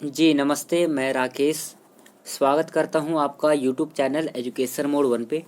जी नमस्ते, मैं राकेश स्वागत करता हूं आपका यूट्यूब चैनल एजुकेशन मोड 1 पे।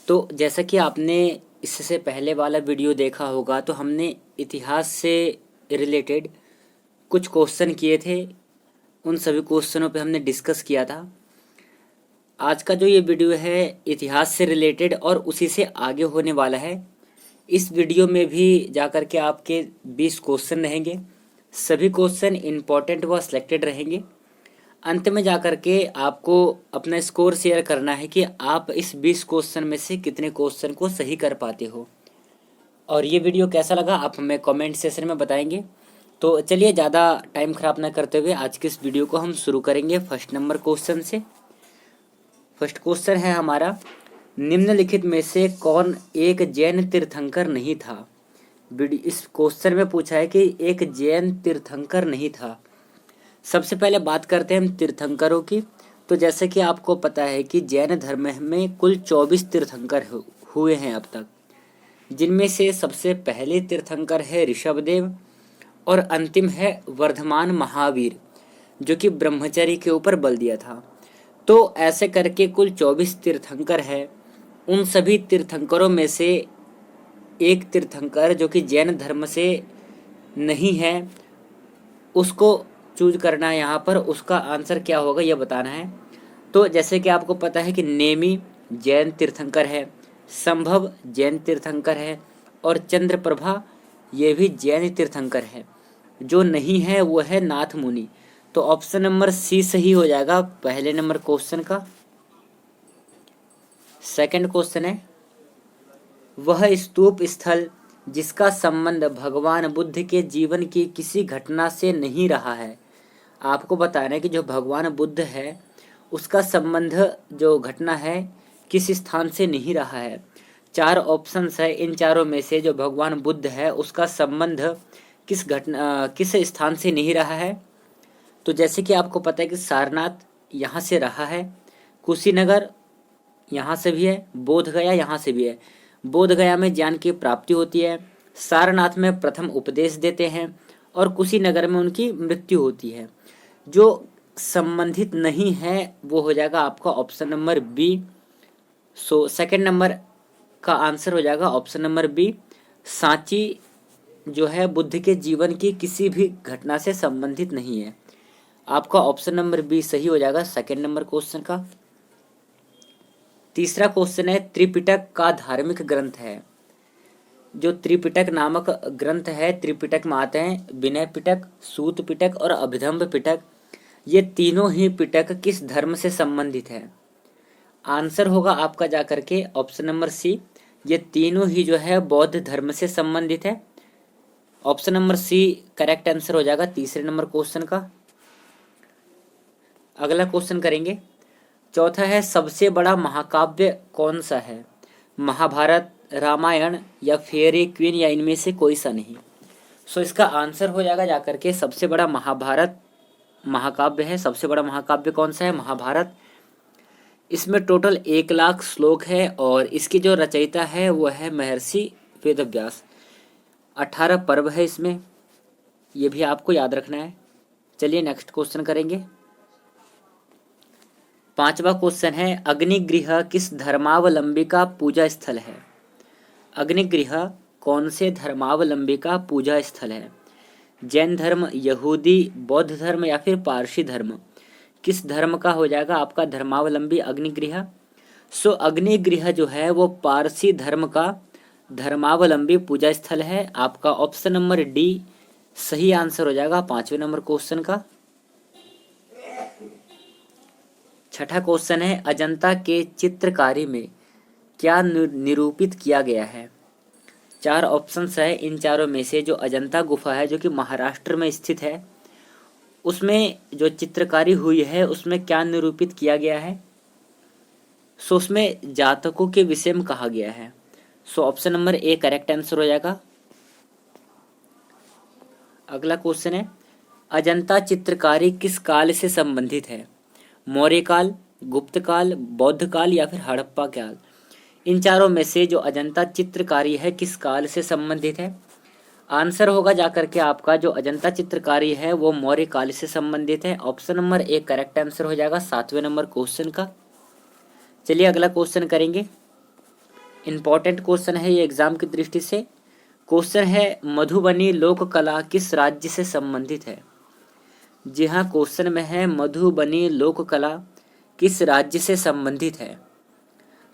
तो जैसा कि आपने इससे पहले वाला वीडियो देखा होगा, तो हमने इतिहास से रिलेटेड कुछ क्वेश्चन किए थे। उन सभी क्वेश्चनों पे हमने डिस्कस किया था। आज का जो ये वीडियो है इतिहास से रिलेटेड और उसी से आगे होने वाला है। इस वीडियो में भी जाकर के आपके 20 क्वेश्चन रहेंगे। सभी क्वेश्चन इम्पॉर्टेंट व सिलेक्टेड रहेंगे। अंत में जाकर के आपको अपना स्कोर शेयर करना है कि आप इस 20 क्वेश्चन में से कितने क्वेश्चन को सही कर पाते हो। और ये वीडियो कैसा लगा आप हमें कमेंट सेशन में बताएंगे। तो चलिए ज़्यादा टाइम ख़राब ना करते हुए आज के इस वीडियो को हम शुरू करेंगे फर्स्ट नंबर क्वेश्चन से। फर्स्ट क्वेश्चन है हमारा, निम्नलिखित में से कौन एक जैन तीर्थंकर नहीं था। इस क्वेश्चन में पूछा है कि एक जैन तीर्थंकर नहीं था। सबसे पहले बात करते हैं हम तीर्थंकरों की। तो जैसे कि आपको पता है कि जैन धर्म में कुल 24 तीर्थंकर हुए हैं अब तक, जिनमें से सबसे पहले तीर्थंकर है ऋषभदेव और अंतिम है वर्धमान महावीर, जो कि ब्रह्मचर्य के ऊपर बल दिया था। तो ऐसे करके कुल 24 तीर्थंकर है। उन सभी तीर्थंकरों में से एक तीर्थंकर जो कि जैन धर्म से नहीं है, उसको चूज करना है यहाँ पर। उसका आंसर क्या होगा यह बताना है। तो जैसे कि आपको पता है कि नेमी जैन तीर्थंकर है, संभव जैन तीर्थंकर है और चंद्रप्रभा ये भी जैन तीर्थंकर है। जो नहीं है वो है नाथ मुनि। तो ऑप्शन नंबर सी सही हो जाएगा पहले नंबर क्वेश्चन का। सेकंड क्वेश्चन है, वह स्तूप स्थल जिसका संबंध भगवान बुद्ध के जीवन की किसी घटना से नहीं रहा है। आपको बताना है कि जो भगवान बुद्ध है उसका संबंध जो घटना है किस स्थान से नहीं रहा है। चार ऑप्शंस है, इन चारों में से जो भगवान बुद्ध है उसका संबंध किस स्थान से नहीं रहा है। तो जैसे कि आपको पता है कि सारनाथ यहाँ से रहा है, कुशीनगर यहाँ से भी है, बोध गया यहाँ से भी है। बोध गया में ज्ञान की प्राप्ति होती है, सारनाथ में प्रथम उपदेश देते हैं और कुशीनगर में उनकी मृत्यु होती है। जो संबंधित नहीं है वो हो जाएगा आपका option number B. So second number का आंसर हो जाएगा ऑप्शन नंबर बी। सांची जो है बुद्ध के जीवन की किसी भी घटना से संबंधित नहीं है। आपका ऑप्शन नंबर बी सही हो जाएगा सेकंड नंबर क्वेश्चन का। तीसरा क्वेश्चन है, त्रिपिटक का धार्मिक ग्रंथ है। जो त्रिपिटक नामक ग्रंथ है, त्रिपिटक में आते हैं विनय पिटक, सूत पिटक और अभिधम्ब पिटक। ये तीनों ही पिटक किस धर्म से संबंधित है। आंसर होगा आपका जाकर के ऑप्शन नंबर सी। ये तीनों ही जो है बौद्ध धर्म से संबंधित है। Option number C correct answer हो जाएगा तीसरे नंबर क्वेश्चन का। अगला क्वेश्चन करेंगे। चौथा है, सबसे बड़ा महाकाव्य कौन सा है। महाभारत, रामायण या फेयरी क्वीन या इनमें से कोई सा नहीं। सो इसका आंसर हो जाएगा जाकर के सबसे बड़ा महाभारत महाकाव्य है। सबसे बड़ा महाकाव्य कौन सा है, महाभारत। इसमें टोटल 1,00,000 श्लोक है और इसकी जो रचयिता है वो है महर्षि वेदव्यास। 18 पर्व है इसमें, ये भी आपको याद रखना है। चलिए नेक्स्ट क्वेश्चन करेंगे। पांचवा क्वेश्चन है, अग्निगृह किस धर्मावलंबी का पूजा स्थल है। अग्निगृह कौन से धर्मावलंबी का पूजा स्थल है। जैन धर्म, यहूदी, बौद्ध धर्म या फिर पारसी धर्म। किस धर्म का हो जाएगा आपका धर्मावलंबी अग्निगृह। सो अग्निगृह जो है वो पारसी धर्म का धर्मावलंबी पूजा स्थल है। आपका ऑप्शन नंबर डी सही आंसर हो जाएगा पांचवें नंबर क्वेश्चन का। छठा क्वेश्चन है, अजंता के चित्रकारी में क्या निरूपित किया गया है। चार ऑप्शंस है, इन चारों में से जो अजंता गुफा है जो कि महाराष्ट्र में स्थित है, उसमें जो चित्रकारी हुई है उसमें क्या निरूपित किया गया है। सो उसमें जातकों के विषय में कहा गया है। So option number A correct answer हो जाएगा। अगला क्वेश्चन है, अजंता चित्रकारी किस काल से संबंधित है। मौर्य काल, गुप्त काल, बौद्ध काल या फिर हड़प्पा काल। इन चारों में से जो अजंता चित्रकारी है किस काल से संबंधित है। आंसर होगा जाकर के आपका जो अजंता चित्रकारी है वो मौर्य काल से संबंधित है। Option number A correct answer हो जाएगा 7वें नंबर क्वेश्चन का। चलिए अगला क्वेश्चन करेंगे। इंपॉर्टेंट क्वेश्चन है ये एग्जाम की दृष्टि से। क्वेश्चन है मधुबनी लोक कला किस राज्य से संबंधित है। जी हाँ, क्वेश्चन में है मधुबनी लोक कला किस राज्य से संबंधित है।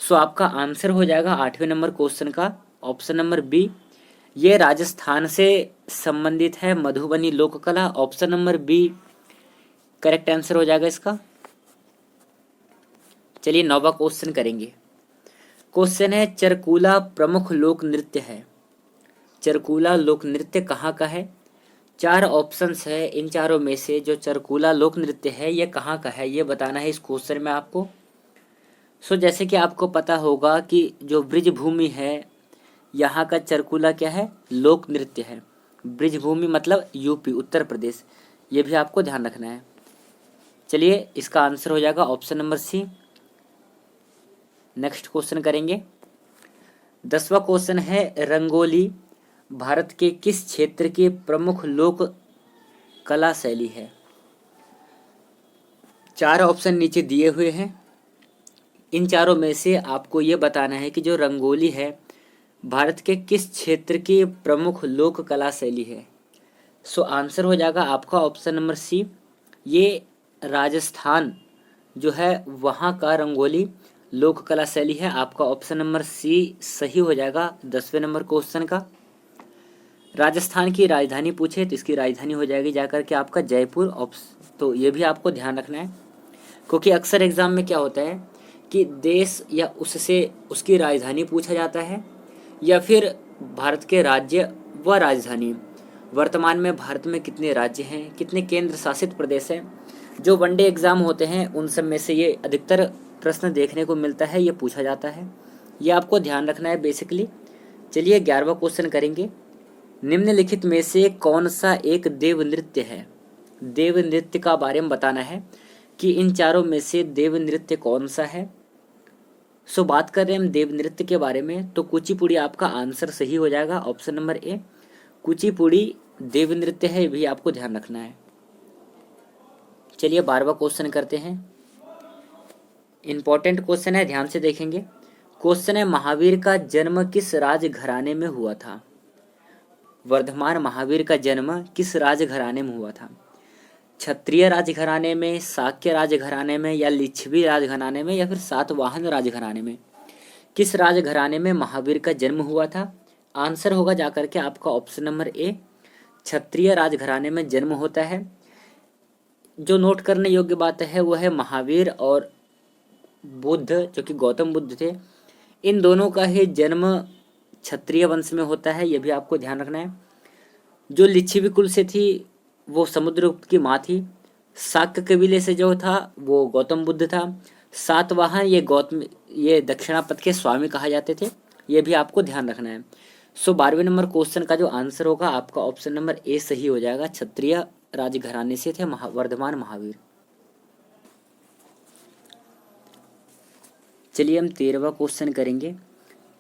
सो आपका आंसर हो जाएगा 8वें नंबर क्वेश्चन का ऑप्शन नंबर बी, ये राजस्थान से संबंधित है मधुबनी लोक कला। Option number B correct answer हो जाएगा इसका। चलिए 9वां क्वेश्चन करेंगे। क्वेश्चन है चरकूला प्रमुख लोक नृत्य है। चरकूला लोक नृत्य कहाँ का है। 4 ऑप्शंस है, इन चारों में से जो चरकूला लोक नृत्य है ये कहाँ का है ये बताना है इस क्वेश्चन में आपको। सो जैसे कि आपको पता होगा कि जो ब्रिजभूमि है यहाँ का चरकूला क्या है, लोक नृत्य है। ब्रिजभूमि मतलब यूपी उत्तर प्रदेश, ये भी आपको ध्यान रखना है। चलिए इसका आंसर हो जाएगा option number C. Next question करेंगे। 10वां क्वेश्चन है रंगोली भारत के किस क्षेत्र की प्रमुख लोक कला शैली है। 4 ऑप्शन नीचे दिए हुए हैं, इन चारों में से आपको ये बताना है कि जो रंगोली है भारत के किस क्षेत्र की प्रमुख लोक कला शैली है। सो आंसर हो जाएगा आपका ऑप्शन नंबर सी, ये राजस्थान जो है वहाँ का रंगोली लोक कला शैली है। आपका ऑप्शन नंबर सी सही हो जाएगा 10वें नंबर क्वेश्चन का। राजस्थान की राजधानी पूछे तो इसकी राजधानी हो जाएगी जाकर के आपका जयपुर। तो ये भी आपको ध्यान रखना है, क्योंकि अक्सर एग्जाम में क्या होता है कि देश या उससे उसकी राजधानी पूछा जाता है या फिर भारत के राज्य व राजधानी। वर्तमान में भारत में कितने राज्य हैं, कितने केंद्र शासित प्रदेश हैं, जो वनडे एग्जाम होते हैं उन सब में से ये अधिकतर प्रश्न देखने को मिलता है, ये पूछा जाता है, ये आपको ध्यान रखना है बेसिकली। चलिए 11वां क्वेश्चन करेंगे। निम्नलिखित में से कौन सा एक देव नृत्य है। देव नृत्य का बारे में बताना है कि इन चारों में से देव नृत्य कौन सा है। सो बात कर रहे हैं हम देव नृत्य के बारे में, तो कुचिपुड़ी आपका आंसर सही हो जाएगा ऑप्शन नंबर ए, कुचिपुड़ी देव नृत्य है, ये भी आपको ध्यान रखना है। चलिए 12वां क्वेश्चन करते हैं। इंपॉर्टेंट क्वेश्चन है, ध्यान से देखेंगे। क्वेश्चन है महावीर का जन्म किस राजघराने में हुआ था। वर्धमान महावीर का जन्म किस राजघराने में हुआ था। क्षत्रिय राजघराने में, शाक्य राजघराने में, या लिच्छवी राजघराने में, या फिर सातवाहन राजघराने में। किस राजघराने में महावीर का जन्म हुआ था। आंसर होगा जाकर के आपका ऑप्शन नंबर ए, क्षत्रिय राजघराने में जन्म होता है। जो नोट करने योग्य बात है वो है महावीर और बुद्ध जो कि गौतम बुद्ध थे, इन दोनों का ही जन्म क्षत्रिय वंश में होता है, ये भी आपको ध्यान रखना है। जो लिच्छवी कुल से थी वो समुद्रगुप्त की माँ थी। शाक्य कबीले से जो था वो गौतम बुद्ध था। सातवाहन ये दक्षिणापथ के स्वामी कहा जाते थे, ये भी आपको ध्यान रखना है। सो 12वें नंबर क्वेश्चन का जो आंसर होगा आपका ऑप्शन नंबर ए सही हो जाएगा, क्षत्रिय राजघराने से थे वर्धमान महावीर। चलिए हम 13वां क्वेश्चन करेंगे।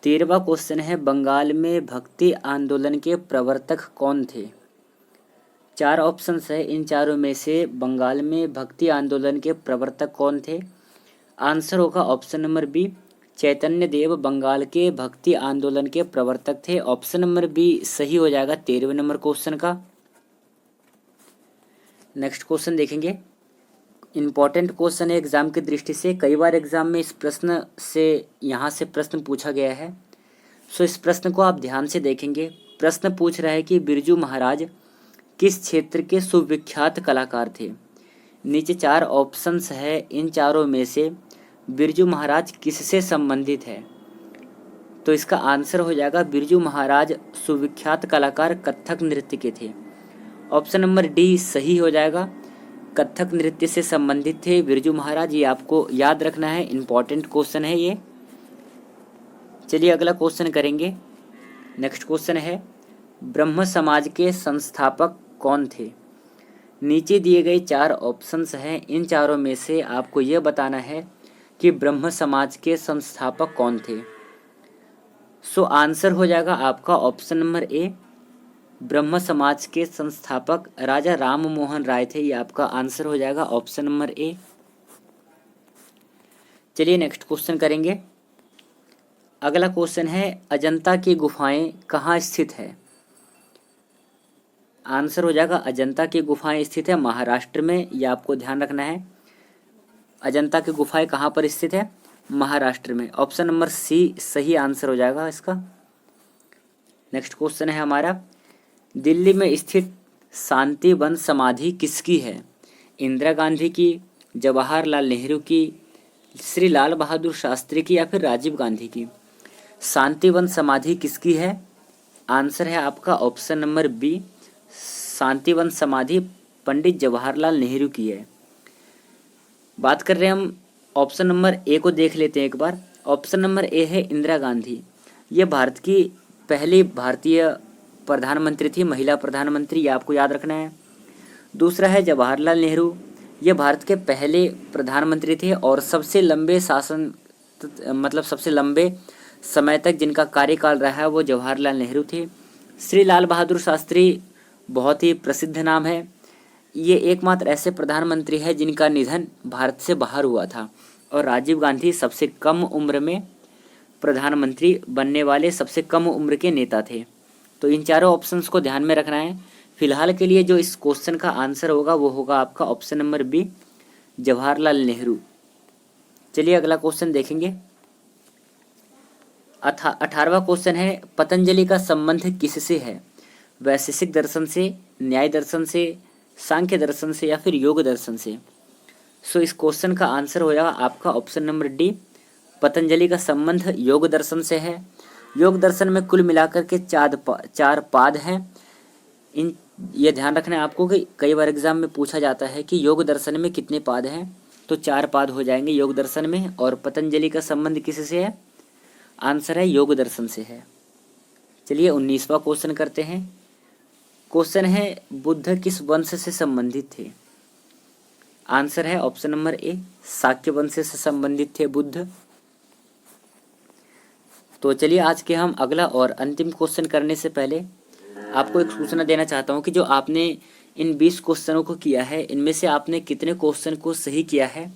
13वां क्वेश्चन है बंगाल में भक्ति आंदोलन के प्रवर्तक कौन थे। 4 ऑप्शंस है, इन चारों में से बंगाल में भक्ति आंदोलन के प्रवर्तक कौन थे। आंसर होगा ऑप्शन नंबर बी, चैतन्य देव बंगाल के भक्ति आंदोलन के प्रवर्तक थे। ऑप्शन नंबर बी सही हो जाएगा 13वें नंबर क्वेश्चन का। नेक्स्ट क्वेश्चन देखेंगे। इम्पॉर्टेंट क्वेश्चन है एग्जाम की दृष्टि से, कई बार एग्जाम में इस प्रश्न से यहाँ से प्रश्न पूछा गया है। सो इस प्रश्न को आप ध्यान से देखेंगे। प्रश्न पूछ रहा है कि बिरजू महाराज किस क्षेत्र के सुविख्यात कलाकार थे। नीचे 4 ऑप्शंस है, इन चारों में से बिरजू महाराज किससे संबंधित है। तो इसका आंसर हो जाएगा बिरजू महाराज सुविख्यात कलाकार कथक नृत्य के थे। ऑप्शन नंबर डी सही हो जाएगा, कथक नृत्य से संबंधित थे बिरजू महाराज, ये आपको याद रखना है, इंपॉर्टेंट क्वेश्चन है ये। चलिए अगला क्वेश्चन करेंगे। नेक्स्ट क्वेश्चन है ब्रह्म समाज के संस्थापक कौन थे। नीचे दिए गए 4 ऑप्शंस हैं, इन चारों में से आपको यह बताना है कि ब्रह्म समाज के संस्थापक कौन थे। सो आंसर हो जाएगा आपका ऑप्शन नंबर ए, ब्रह्म समाज के संस्थापक राजा राम मोहन राय थे। ये आपका आंसर हो जाएगा ऑप्शन नंबर ए। चलिए नेक्स्ट क्वेश्चन करेंगे। अगला क्वेश्चन है अजंता की गुफाएं कहाँ स्थित है। आंसर हो जाएगा अजंता की गुफाएं स्थित है महाराष्ट्र में। ये आपको ध्यान रखना है। अजंता की गुफाएं कहाँ पर स्थित है, महाराष्ट्र में। ऑप्शन नंबर सी सही आंसर हो जाएगा इसका। नेक्स्ट क्वेश्चन है हमारा, दिल्ली में स्थित शांति वन समाधि किसकी है। इंदिरा गांधी की, जवाहरलाल नेहरू की, श्री लाल बहादुर शास्त्री की या फिर राजीव गांधी की। शांति वन समाधि किसकी है, आंसर है आपका ऑप्शन नंबर बी, शांति वन समाधि पंडित जवाहरलाल नेहरू की है। बात कर रहे हैं हम ऑप्शन नंबर ए को देख लेते हैं एक बार। ऑप्शन नंबर ए है इंदिरा गांधी। ये भारत की पहली भारतीय प्रधानमंत्री थी, महिला प्रधानमंत्री, ये आपको याद रखना है। दूसरा है जवाहरलाल नेहरू। ये भारत के पहले प्रधानमंत्री थे और सबसे लंबे शासन मतलब सबसे लंबे समय तक जिनका कार्यकाल रहा है वो जवाहरलाल नेहरू थे। श्री लाल बहादुर शास्त्री बहुत ही प्रसिद्ध नाम है। ये एकमात्र ऐसे प्रधानमंत्री हैं जिनका निधन भारत से बाहर हुआ था। और राजीव गांधी सबसे कम उम्र में प्रधानमंत्री बनने वाले सबसे कम उम्र के नेता थे। तो इन चारों ऑप्शंस को ध्यान में रखना है। फिलहाल के लिए जो इस क्वेश्चन का आंसर होगा वो होगा आपका option number B, Jawaharlal Nehru. चलिए अगला क्वेश्चन देखेंगे। 18वां क्वेश्चन है, पतंजलि का संबंध किससे है। वैशेषिक दर्शन से, न्याय दर्शन से, सांख्य दर्शन से या फिर योग दर्शन से। सो इस क्वेश्चन का आंसर हो जाएगा आपका ऑप्शन नंबर डी, पतंजलि का संबंध योग दर्शन से है। योग दर्शन में कुल मिलाकर के 4 पाद हैं। ये ध्यान रखना है आपको कि कई बार एग्जाम में पूछा जाता है कि योग दर्शन में कितने पाद हैं, तो 4 पाद हो जाएंगे योग दर्शन में। और पतंजलि का संबंध किससे है, आंसर है योग दर्शन से है। चलिए 19वां क्वेश्चन करते हैं। क्वेश्चन है, बुद्ध किस वंश से संबंधित थे। आंसर है ऑप्शन नंबर ए, शाक्य वंश से संबंधित थे बुद्ध। तो चलिए आज के हम अगला और अंतिम क्वेश्चन करने से पहले आपको एक सूचना देना चाहता हूं कि जो आपने इन 20 क्वेश्चनों को किया है, इनमें से आपने कितने क्वेश्चन को सही किया है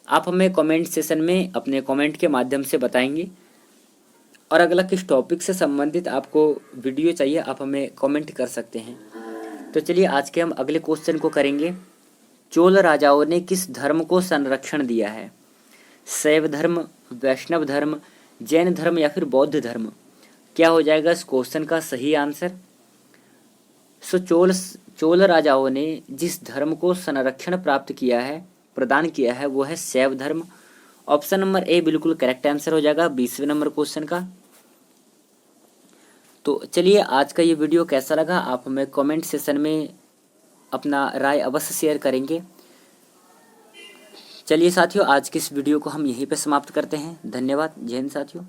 आप हमें कमेंट सेशन में अपने कमेंट के माध्यम से बताएंगे। और अगला किस टॉपिक से संबंधित आपको वीडियो चाहिए आप हमें कमेंट कर सकते हैं। तो चलिए आज के हम अगले क्वेश्चन को करेंगे। चोल राजाओं ने किस धर्म को संरक्षण दिया है। शैव धर्म, वैष्णव धर्म, जैन धर्म या फिर बौद्ध धर्म। क्या हो जाएगा इस क्वेश्चन का सही आंसर। सो चोल राजाओं ने जिस धर्म को संरक्षण प्राप्त किया है, प्रदान किया है, वो है शैव धर्म। ऑप्शन नंबर ए बिल्कुल करेक्ट आंसर हो जाएगा 20वें नंबर क्वेश्चन का। तो चलिए आज का ये वीडियो कैसा लगा आप हमें कमेंट सेशन में अपना राय अवश्य शेयर करेंगे। चलिए साथियों आज की इस वीडियो को हम यहीं पे समाप्त करते हैं। धन्यवाद। जय हिंद साथियों।